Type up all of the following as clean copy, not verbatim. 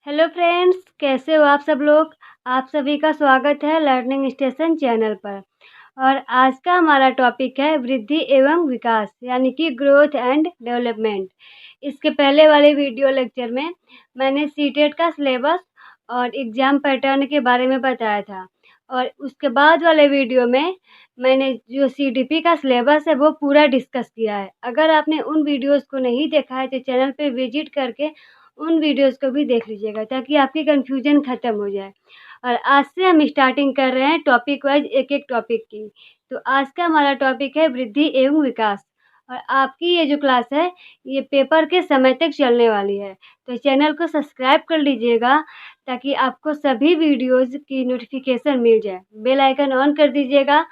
Hello friends, कैसे हो आप सब लोग। आप सभी का स्वागत है लर्निंग स्टेशन चैनल पर। और आज का हमारा टॉपिक है वृद्धि एवं विकास यानी कि ग्रोथ एंड डेवलपमेंट। इसके पहले वाले वीडियो लेक्चर में मैंने सीटेट का सिलेबस और एग्ज़ाम पैटर्न के बारे में बताया था, और उसके बाद वाले वीडियो में मैंने जो सीटीपी का सिलेबस है वो पूरा डिस्कस किया है। अगर आपने उन वीडियोज़ को नहीं देखा है तो चैनल पे विजिट करके उन वीडियोज़ को भी देख लीजिएगा ताकि आपकी कन्फ्यूजन ख़त्म हो जाए। और आज से हम स्टार्टिंग कर रहे हैं टॉपिक वाइज एक-एक टॉपिक की। तो आज का हमारा टॉपिक है वृद्धि एवं विकास, और आपकी ये जो क्लास है ये पेपर के समय तक चलने वाली है। तो चैनल को सब्सक्राइब कर लीजिएगा ताकि आपको सभी वीडियोज़ की नोटिफिकेशन मिल जाए। बेल आइकन ऑन कर दीजिएगा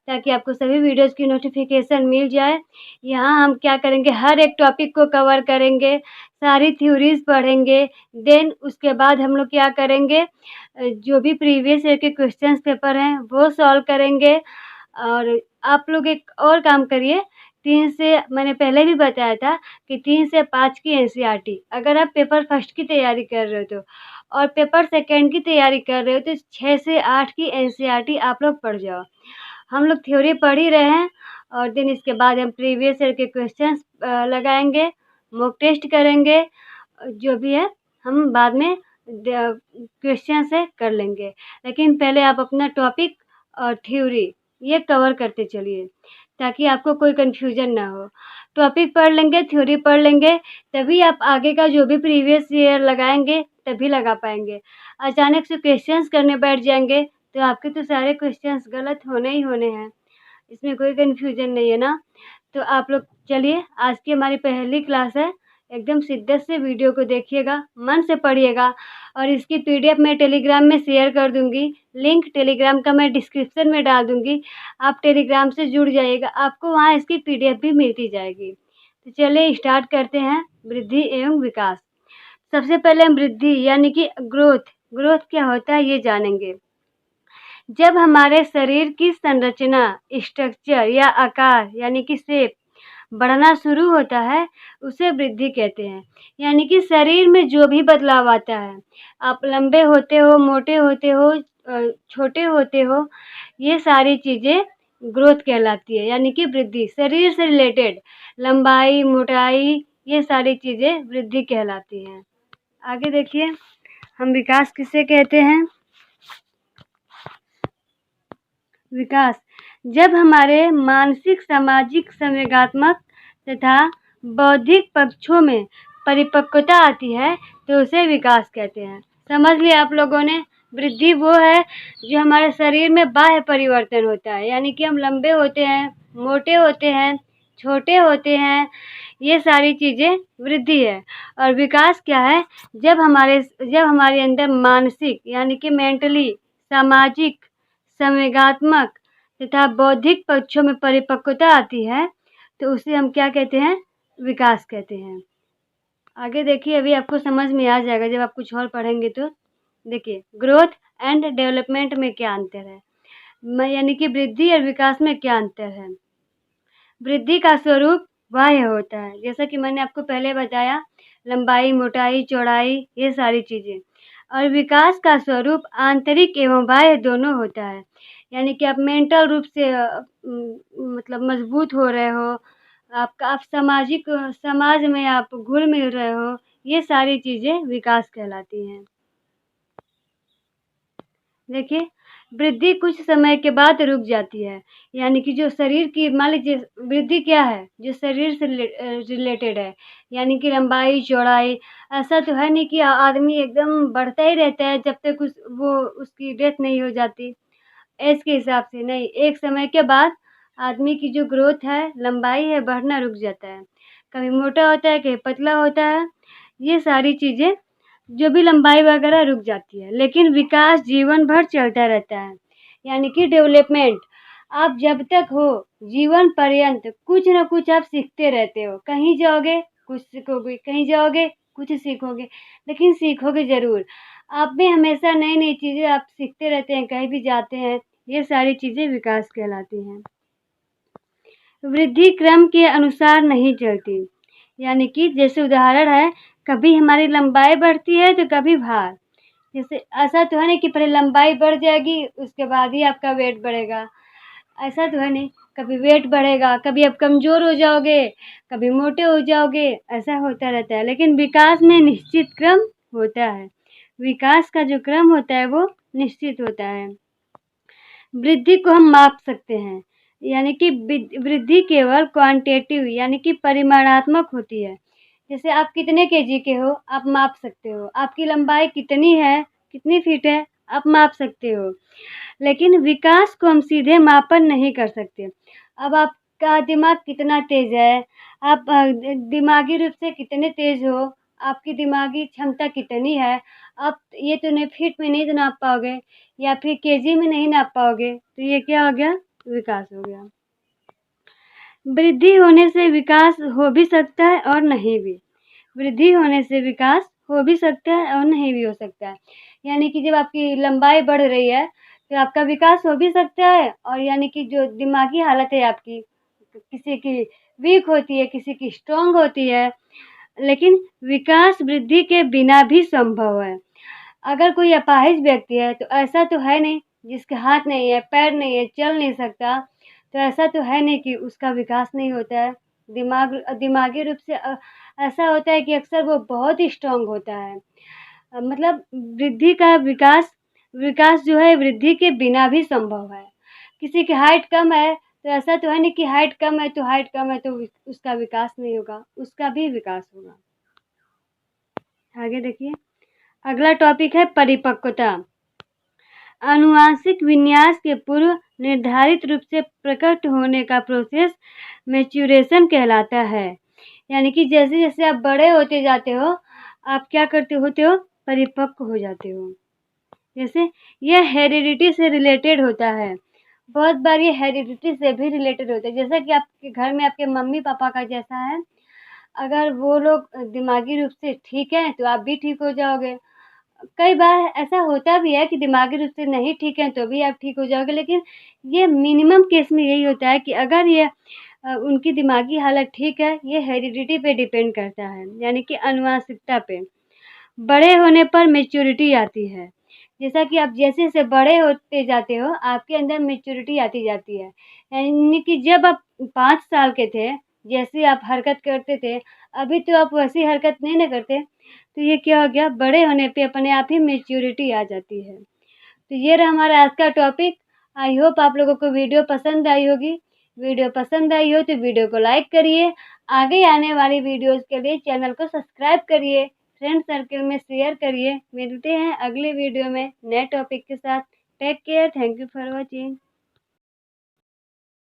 ताकि आपको सभी वीडियोज़ की नोटिफिकेशन मिल जाए। यहाँ हम क्या करेंगे, हर एक टॉपिक को कवर करेंगे, सारी थ्योरीज़ पढ़ेंगे। देन उसके बाद हम लोग क्या करेंगे, जो भी प्रीवियस ईयर के क्वेश्चंस पेपर हैं वो सॉल्व करेंगे। और आप लोग एक और काम करिए, 3 से मैंने पहले भी बताया था कि 3 से 5 की एनसीईआरटी, अगर आप पेपर फर्स्ट की तैयारी कर रहे हो तो, और पेपर सेकंड की तैयारी कर रहे हो तो 6 से 8 की एनसीईआरटी आप लोग पढ़ जाओ। हम लोग थ्योरी पढ़ ही रहे हैं, और देन इसके बाद हम प्रीवियस ईयर के क्वेश्चंस लगाएंगे, मॉक टेस्ट करेंगे। जो भी है हम बाद में क्वेश्चन से कर लेंगे। लेकिन पहले आप अपना टॉपिक और थ्योरी ये कवर करते चलिए ताकि आपको कोई कन्फ्यूजन ना हो। टॉपिक पढ़ लेंगे, थ्योरी पढ़ लेंगे, तभी आप आगे का जो भी प्रीवियस ईयर लगाएंगे तभी लगा पाएंगे। अचानक से क्वेश्चंस करने बैठ जाएंगे तो आपके तो सारे क्वेश्चंस गलत होने ही होने हैं। इसमें कोई कन्फ्यूजन नहीं है ना। तो आप लोग चलिए, आज की हमारी पहली क्लास है। एकदम शिद्दत से वीडियो को देखिएगा, मन से पढ़िएगा, और इसकी पीडीएफ मैं टेलीग्राम में शेयर कर दूंगी। लिंक टेलीग्राम का मैं डिस्क्रिप्शन में डाल दूंगी। आप टेलीग्राम से जुड़ जाइएगा, आपको वहाँ इसकी पीडीएफ भी मिलती जाएगी। तो चलिए स्टार्ट करते हैं वृद्धि एवं विकास। सबसे पहले हम वृद्धि यानी कि ग्रोथ क्या होता है ये जानेंगे। जब हमारे शरीर की संरचना, स्ट्रक्चर या आकार यानी कि शेप बढ़ना शुरू होता है उसे वृद्धि कहते हैं। यानी कि शरीर में जो भी बदलाव आता है, आप लंबे होते हो, मोटे होते हो, छोटे होते हो, ये सारी चीज़ें ग्रोथ कहलाती है। यानी कि वृद्धि शरीर से रिलेटेड लंबाई, मोटाई, ये सारी चीज़ें वृद्धि कहलाती हैं। आगे देखिए, हम विकास किसे कहते हैं। विकास जब हमारे मानसिक, सामाजिक, संवेगात्मक तथा बौद्धिक पक्षों में परिपक्वता आती है तो उसे विकास कहते हैं। समझ लिया आप लोगों ने। वृद्धि वो है जो हमारे शरीर में बाह्य परिवर्तन होता है, यानी कि हम लंबे होते हैं, मोटे होते हैं, छोटे होते हैं, ये सारी चीज़ें वृद्धि है। और विकास क्या है, जब हमारे अंदर मानसिक यानी कि मेंटली, सामाजिक, संवेगात्मक तथा बौद्धिक पक्षों में परिपक्वता आती है तो उसे हम क्या कहते हैं, विकास कहते हैं। आगे देखिए, अभी आपको समझ में आ जाएगा जब आप कुछ और पढ़ेंगे तो। देखिए, ग्रोथ एंड डेवलपमेंट में क्या अंतर है, यानी कि वृद्धि और विकास में क्या अंतर है। वृद्धि का स्वरूप बाह्य होता है, जैसा कि मैंने आपको पहले बताया, लंबाई, मोटाई, चौड़ाई, ये सारी चीज़ें। और विकास का स्वरूप आंतरिक एवं बाह्य दोनों होता है। यानी कि आप मेंटल रूप से मतलब मजबूत हो रहे हो, आप समाज में आप घुल मिल रहे हो, ये सारी चीज़ें विकास कहलाती हैं। देखिए, वृद्धि कुछ समय के बाद रुक जाती है। यानी कि जो शरीर की, मान लीजिए वृद्धि क्या है, जो शरीर से रिलेटेड है, यानी कि लंबाई, चौड़ाई। ऐसा तो है नहीं कि आदमी एकदम बढ़ता ही रहता है जब तक उसकी डेथ नहीं हो जाती। एज के हिसाब से नहीं, एक समय के बाद आदमी की जो ग्रोथ है, लंबाई है, बढ़ना रुक जाता है। कभी मोटा होता है, कभी पतला होता है, ये सारी चीज़ें जो भी लंबाई वगैरह रुक जाती है। लेकिन विकास जीवन भर चलता रहता है। यानी कि डेवलपमेंट, आप जब तक हो जीवन पर्यंत कुछ ना कुछ आप सीखते रहते हो। कहीं जाओगे कुछ सीखोगे, कहीं जाओगे कुछ सीखोगे, लेकिन सीखोगे ज़रूर। आप भी हमेशा नई नई चीज़ें आप सीखते रहते हैं, कहीं भी जाते हैं, ये सारी चीज़ें विकास कहलाती हैं। वृद्धि क्रम के अनुसार नहीं चलती। यानी कि जैसे उदाहरण है, कभी हमारी लंबाई बढ़ती है तो कभी भार। जैसे ऐसा तो है नहीं कि पहले लंबाई बढ़ जाएगी उसके बाद ही आपका वेट बढ़ेगा, ऐसा तो है नहीं। कभी वेट बढ़ेगा, कभी आप कमज़ोर हो जाओगे, कभी मोटे हो जाओगे, ऐसा होता रहता है। लेकिन विकास में निश्चित क्रम होता है। विकास का जो क्रम होता है वो निश्चित होता है। वृद्धि को हम माप सकते हैं, यानी कि वृद्धि केवल क्वांटिटेटिव यानी कि परिमाणात्मक होती है। जैसे आप कितने केजी के हो आप माप सकते हो, आपकी लंबाई कितनी है, कितनी फीट है, आप माप सकते हो। लेकिन विकास को हम सीधे मापन नहीं कर सकते। अब आपका दिमाग कितना तेज़ है, आप दिमागी रूप से कितने तेज़ हो, आपकी दिमागी क्षमता कितनी है, आप ये तो नहीं फीट में नहीं तो नाप पाओगे या फिर केजी में नहीं नाप पाओगे, तो ये क्या हो गया? विकास हो गया। वृद्धि होने से विकास हो भी सकता है और नहीं भी। वृद्धि होने से विकास हो भी सकता है और नहीं भी हो सकता है। यानी कि जब आपकी लंबाई बढ़ रही है, तो आपका विकास हो भी सकता है और यानी कि जो दिमागी हालत है आपकी, किसी की वीक होती है, किसी की स्ट्रॉन्ग होती है, लेकिन विकास वृद्धि के बिना भी संभव है। अगर कोई अपाहिज व्यक्ति है, तो ऐसा तो है नहीं जिसके हाथ नहीं है, पैर नहीं है, चल नहीं सकता, तो ऐसा तो है नहीं कि उसका विकास नहीं होता है। दिमागी रूप से ऐसा होता है कि अक्सर वो बहुत ही स्ट्रॉन्ग होता है। मतलब वृद्धि का विकास विकास जो है वृद्धि के बिना भी संभव है। किसी की हाइट कम है, तो ऐसा तो है नहीं कि हाइट कम है तो उसका विकास नहीं होगा, उसका भी विकास होगा। आगे देखिए, अगला टॉपिक है परिपक्वता। आनुवांशिक विन्यास के पूर्व निर्धारित रूप से प्रकट होने का प्रोसेस मैच्योरेशन कहलाता है। यानी कि जैसे-जैसे आप बड़े होते जाते हो, आप क्या करते होते हो? परिपक्व हो जाते हो। जैसे यह हेरिडिटी से रिलेटेड होता है। बहुत बार ये हेरिडिटी से भी रिलेटेड होता है। जैसा कि आपके घर में आपके मम्मी-पापा का जैसा है, अगर वो लोग दिमागी रूप से ठीक हैं, तो आप भी ठीक हो जाओगे। कई बार ऐसा होता भी है कि दिमागी रूप से नहीं ठीक हैं, तो भी आप ठीक हो जाओगे, लेकिन ये मिनिमम केस में यही होता है कि अगर ये उनकी दिमागी हालत ठीक है, ये हेरिडिटी पे डिपेंड करता है, यानी कि आनुवंशिकता पे। बड़े होने पर मैच्योरिटी आती है। जैसा कि आप जैसे-जैसे बड़े होते जाते हो, आपके अंदर मैच्योरिटी आती जाती है। यानी कि जब आप 5 साल के थे, जैसे आप हरकत करते थे, अभी तो आप वैसी हरकत नहीं ना करते। तो ये क्या हो गया? बड़े होने पे अपने आप ही मैच्योरिटी आ जाती है। तो ये रहा हमारा आज का टॉपिक। आई होप आप लोगों को वीडियो पसंद आई होगी। वीडियो पसंद आई हो तो वीडियो को लाइक करिए। आगे आने वाली वीडियोज़ के लिए चैनल को सब्सक्राइब करिए। फ्रेंड सर्कल में शेयर करिए। मिलते हैं अगले वीडियो में नए टॉपिक के साथ। Take care. Thank you for watching.